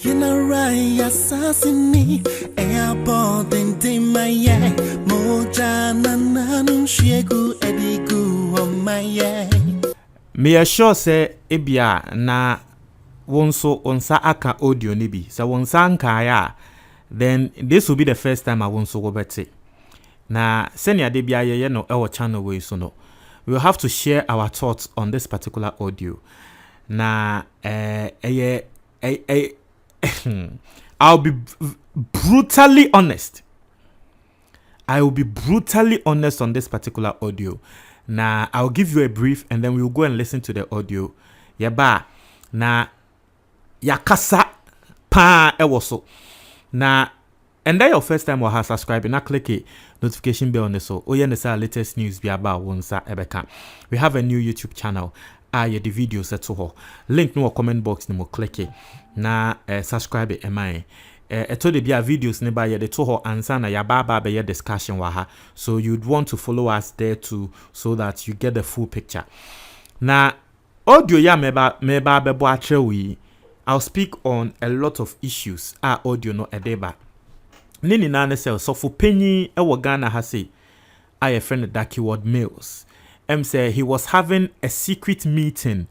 You know right, assassini, airport and Timaya, Moja Nananum Shegu Edigu on my yeah. Me assure say ebia na wonso onsa aka audio nibi. So wonsa anka ya, then this will be the first time I wonso go bete. Na senior de bia ye no our channel way so no. We will have to share our thoughts on this particular audio. Na I'll be brutally honest. I will be brutally honest on this particular audio. Now, I'll give you a brief and then we'll go and listen to the audio. Yaba, na yakasa pa ewoso. Na, and that your first time or has subscribed, now click a notification bell on the so. Oh, yeah, the latest news be about wonsa ebeka. We have a new YouTube channel. The videos set to her. Link no comment box ni mo click it. Na subscribe it emae. Told the videos nearby the to her answer na yababa be discussion waha. So you'd want to follow us there too, so that you get the full picture. Na audio ya meba bebo achewi. I'll speak on a lot of issues. Audio no edeba. Nini na ne so for penny ewo Ghana ha say. A friend of that keyword mails. Say he was having a secret meeting,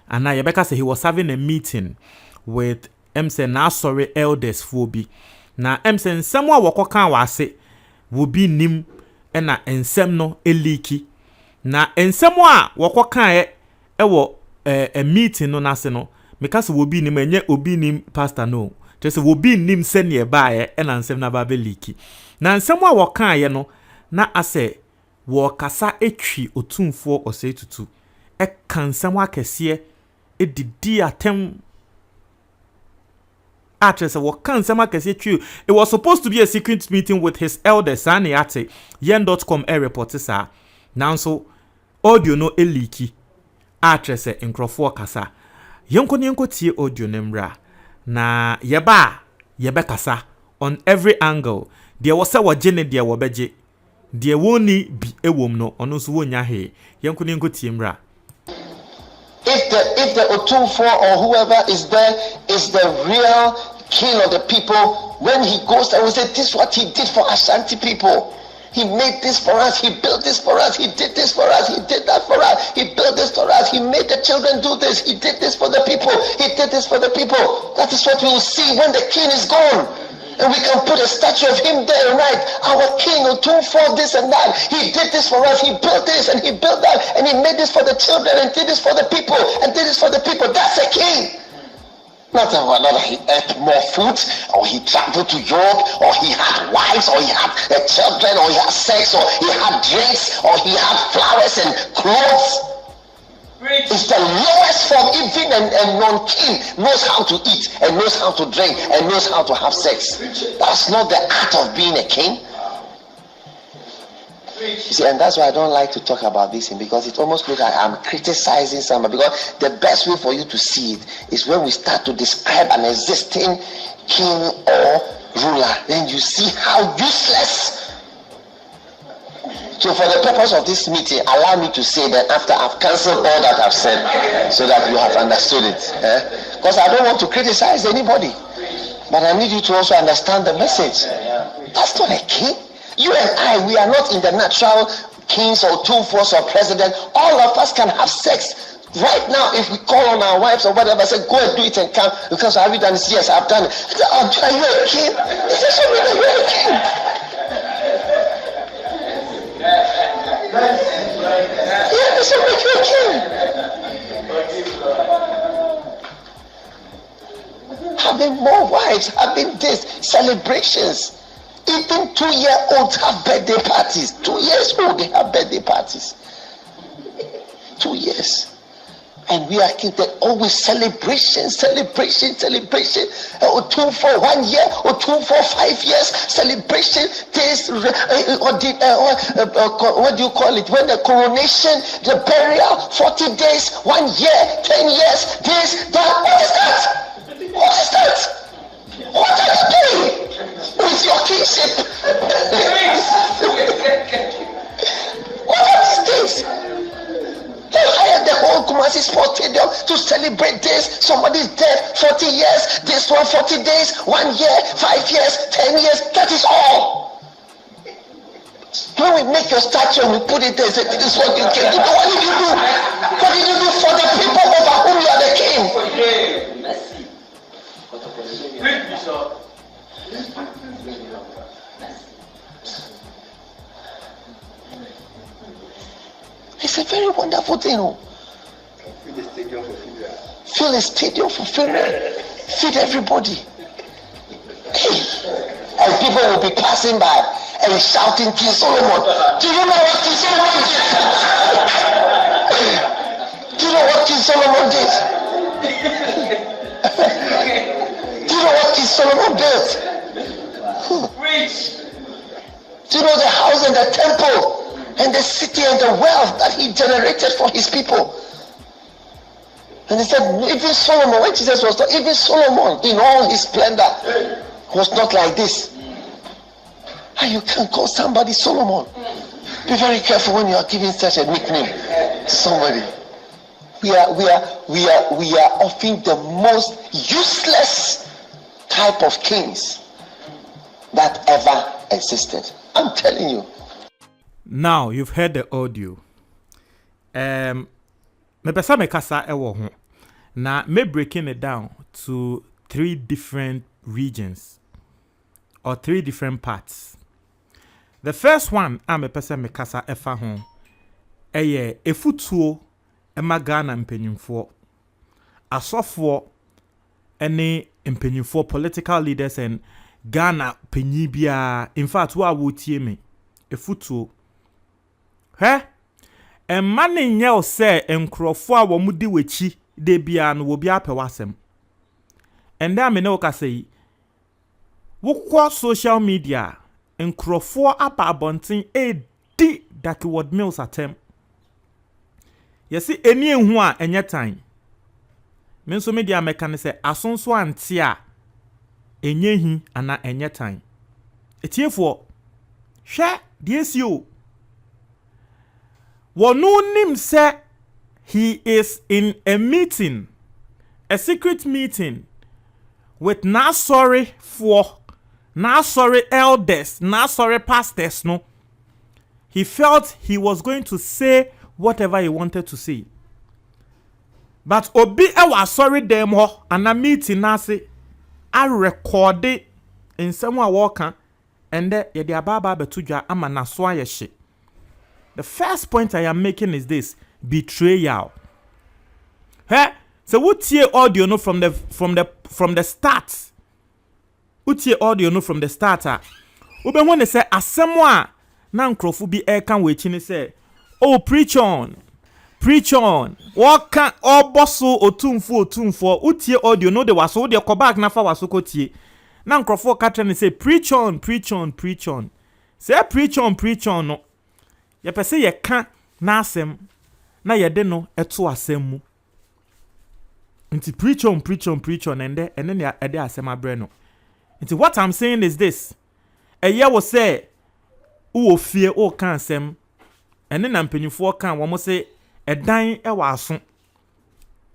and now Rebecca say he was having a meeting with say now sorry elders phobi. Now say someone wako kan wase will be nim ena ensem no eliki. Na ensem wako kan ewo a meeting no nase no because will be nim enye obi nim pastor no. Just will be nim senior by ena ensem na babe liki. Na ensem wako kan no na ase Wakasa etwi Otumfuo ose tutu e kansam akese e didi atem atrese wakansam akese twi. It was supposed to be a secret meeting with his elders Sani ate yen.com report sa nanso audio no eliki atrese nkrofo kasa yenko tie audio nemra na yeba kasa on every angle. There was a wajene there wobeje the woni bi ewom no ono so wonya he yenko tiemra. If the Otumfuo or whoever is there is the real king of the people, when he goes there, we say this is what he did for Ashanti people. He made this for us, he built this for us, he did this for us, he did that for us, he built this for us, he made the children do this, he did this for the people, he did this for the people. That is what we will see when the king is gone. And we can put a statue of him there, right? Our king, Otumfuo, this and that. He did this for us. He built this and he built that. And he made this for the children and did this for the people and did this for the people. That's a king. Not that he ate more food or he traveled to Europe or he had wives or he had children or he had sex or he had drinks or he had flowers and clothes. It's the lowest form. Even a non-king knows how to eat and knows how to drink and knows how to have sex. That's not the art of being a king. You see, and that's why I don't like to talk about this thing, because it almost looks like I'm criticizing someone. Because the best way for you to see it is when we start to describe an existing king or ruler. Then you see how useless. So for the purpose of this meeting, allow me to say that after I've cancelled all that I've said, so that you have understood it. Because I don't want to criticize anybody. But I need you to also understand the message. That's not a king. You and I, we are not in the natural kings or Otumfuos or president. All of us can have sex. Right now, if we call on our wives or whatever, say, go and do it and come, because have you done this? Yes, I've done it. I say, oh, are you a king? He says, you're a king. Yeah, so make you a king. Having more wives, having this, celebrations. Even 2-year-olds have birthday parties. 2 years old, they have birthday parties. 2 years. And we are always celebration. Otumfuo 1 year, Otumfuo 5 years, celebration. This, what do you call it? When the coronation, the burial, 40 days, 1 year, 10 years, this, that. What is that? What is that? What are you doing with your kingship? What are these things? They hired the whole Kumasi Sports Stadium to celebrate this. Somebody's dead, 40 years, this one 40 days, 1 year, 5 years, 10 years. That is all. When we make your statue and we put it there, say, this is what you can do. What did you do? What did you do for the people over whom you are the king? It's a very wonderful thing. Fill a stadium for funeral. Feed everybody. And people will be passing by and shouting, King Solomon. Do you know what King Solomon did? Do you know what King Solomon did? Do you know what King Solomon built? Do you know the house and the temple and the city and the wealth that he generated for his people? And he said, even Solomon, when Jesus was talking, even Solomon in all his splendor was not like this. And you can't call somebody Solomon. Be very careful when you are giving such a nickname to somebody. We are often the most useless type of kings that ever existed. I'm telling you. Now you've heard the audio. Me pesa me kasa ewo ho. Na me breaking it down to 3 different regions or 3 different parts. The first one, me pesa me kasa efa ho. Eye efutuo ema Ghana mpenyimfo. Asofo ene mpenyimfo, political leaders and Ghana penyibia. In fact, wa wotie me. Efutuo. He? Emane nye se enkrofo a wo mudi wechi de bia no wo bia pewasem. And then me ne woka say wokwa social media enkrofo apa abonten di daki word mills atem. Yesi eni enhu a enye tan. Me nso media meka ne se asonso ante a enye hi ana enye tan. Etiefo hwe de esio Wonunim say he is in a meeting, a secret meeting with Nasori elders, Nasori pastors. No, he felt he was going to say whatever he wanted to say. But obi ewa sorry dem ho ana meeting nase I record it in somewhere walker and there ye dia baba betudwa ama naso ayehye. The first point I am making is this: betrayal. Hey, so what ye audio no from the start? What ye audio no from the starter? Ube when they say asemwa na nkrofo bi e kan we chi ni say, oh preach on. What can oboso otumfuo. What ye audio no de waso de ko back na fa waso ko tie. Na nkrofo ka tell ni say preach on. Say preach on no. Ye pese ye kan na asem na ye de no eto asem mu. Nti preach on and then ya ede asem abre no. Nti what I'm saying is this. Eye wo say wo fie o kan asem ene na mpanyifo kan wo mo say edan e wa aso.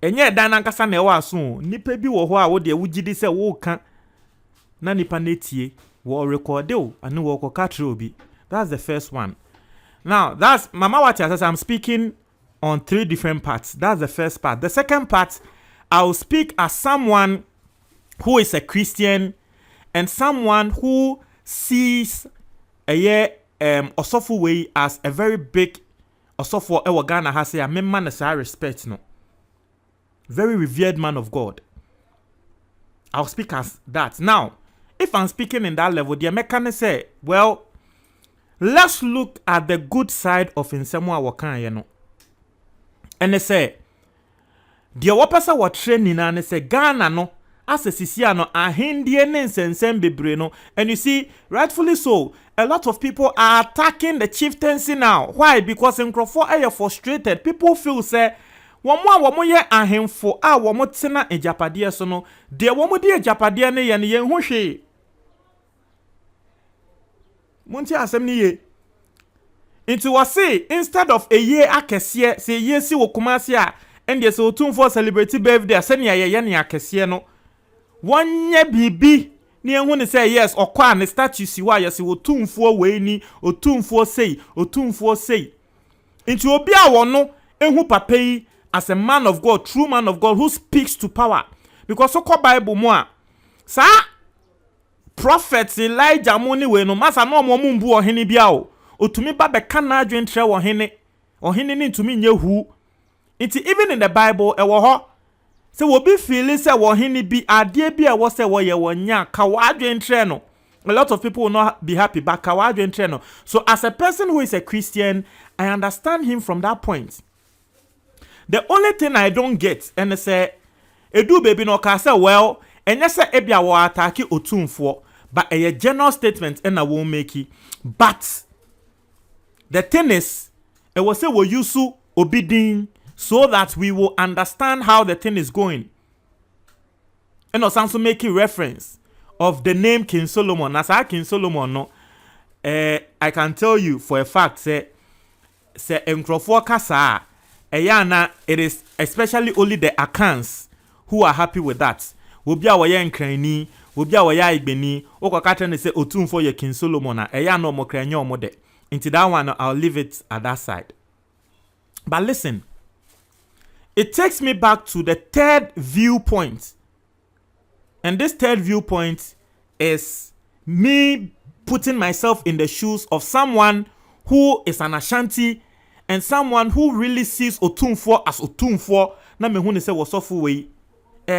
Enye edan na nkasa na e wa aso. Nipa bi wo ho a wo de wugidi say wo kan na nipa netie wo record o ane wo ko katre obi. That's the first one. Now, that's Mama Wati says I'm speaking on 3 different parts. That's the first part. The second part, I'll speak as someone who is a Christian and someone who sees a Osofo way as a very big Osofo ewa Ghana has say a man as I respect no. Very revered man of God. I'll speak as that. Now, if I'm speaking in that level, the American say, well, let's look at the good side of Insemwa Wakan, you know. And they say, the wapasa wa training and they say, Ghana no, as a Sisiano, a Hindian and Bebre no. And you see, rightfully so, a lot of people are attacking the chieftaincy now. Why? Because in Crawford are frustrated. People feel say, Wamo ye ahemfo a wamo tena ejapadia so no, de wamo di ejapadia ne ye hu hwe. Munti asem ni ye. Into was say instead of a year akese say ye si wo kumase a and yes Otumfuo celebrate birthday asenia ye ne akese no wonye bibi ne ehu ne say yes okwa ne statue si wa yes Otumfuo we ni Otumfuo sei into obi a wono ehu papa yi as a man of God, true man of God who speaks to power, because so called Bible mo a sa prophet Elijah mo ni we no masa no mo mumbu ohene bia o otumi ba be kana adwentre ohene ni ntumi nye hu nti even in the Bible e wo ho se wo bi feel se wo ohene bi ade bi e wo se wo ye wonya ka wa adwentre no. A lot of people will not be happy but ka wa adwentre no. So as a person who is a Christian, I understand him from that point. The only thing I don't get and say edu baby no ka say well enye say ebia wo attack Otumfuo but a general statement and I won't make it. But the thing is it was say we use obedient so that we will understand how the thing is going. And also making reference of the name King Solomon. As I King Solomon no I can tell you for a fact say enkrofo kasa Eyana, it is especially only the Akans who are happy with that. Obi a woye nkrani, obi a woye igbeni, okokata ne say Otumfuo ye King Solomon na eya no mo kranya omo de. Into that one I'll leave it at that side. But listen, it takes me back to the third viewpoint. And this third viewpoint is me putting myself in the shoes of someone who is an Ashanti and someone who really sees Otumfuo as Otumfuo. Na me hu ne se wosofu we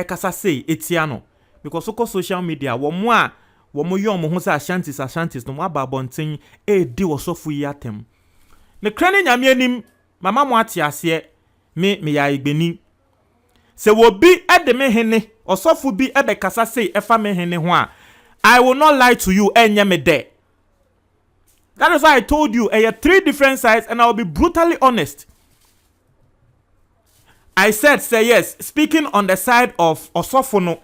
kasa say etiano because oko social media wo mo yo mo hu se Ashantis no mo ababonten di wosofu yi atem. Ne krane nyame anim mama mo ate ase me ya igbeni se wo bi de me hene osofu bi be kasa say efa me hene ho a I will not lie to you enye me there. That is why I told you, I have 3 different sides and I will be brutally honest. I said, say yes, speaking on the side of Osofono.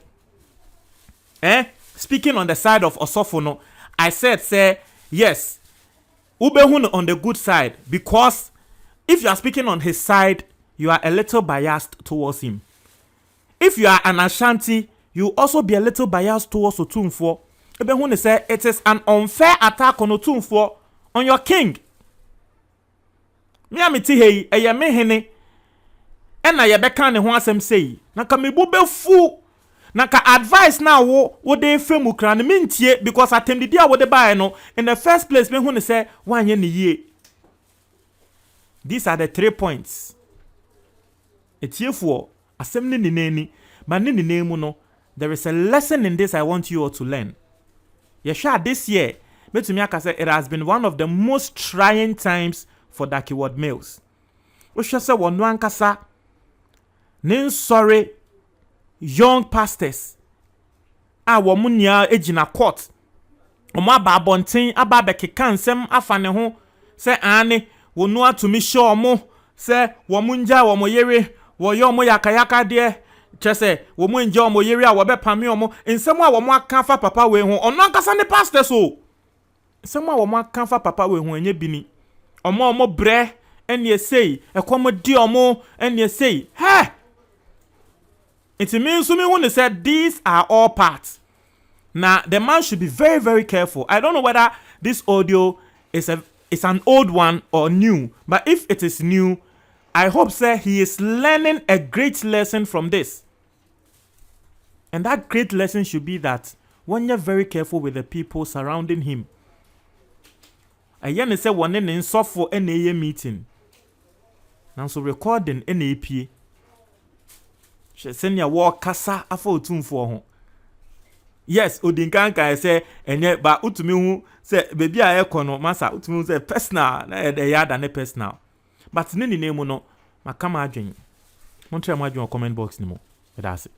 Speaking on the side of Osofono, I said, say yes, Ubehun on the good side, because if you are speaking on his side, you are a little biased towards him. If you are an Ashanti, you also be a little biased towards Otumfuo. Ubehun say it is an unfair attack on Otumfuo. On your king. Me amiti hey eye me hene. Ena ye beka ne ho asem sei. Na ka me bube fu. Na ka advice na wo dey femu kra ne mentie because attemdidi a wo dey buy no in the first place me hu ne say wanye ne yie. These are the 3 points. Etiefuo asem ne neni ma ne nemu no there is a lesson in this I want you all to learn. Yesha this year it has been one of the most trying times for the keyword males. We shall say one kasa nin sorry young pastors womunya ejina court omo aba bonten aba bekeka nsem afa ne ho se ane wonu atumi show omo se womunja womo yere woyo omo yakayaka de chese womu nja omo yere a wobepame omo nsem a womo aka fa papa we ho ono ankasa ne pastors o nsem a womo aka fa papa we ho enye bini omo bre ene sei ekomo di omo ene sei he it means me when they said these are all parts. Now the man should be very, very careful. I don't know whether this audio is an old one or new, but if it is new, I hope sir he is learning a great lesson from this. And that great lesson should be that when you're very careful with the people surrounding him. I hear say one in software NA meeting. Now so recording NAP. Send your walk kasa afọ Otumfuo ho. Yes, odinkanka say enye ba utumi hu say baby a ekono masa utumi say personal na the yard and personal. But nini name no makama adwen. Montre mo adwen comment box ni mo. That's it.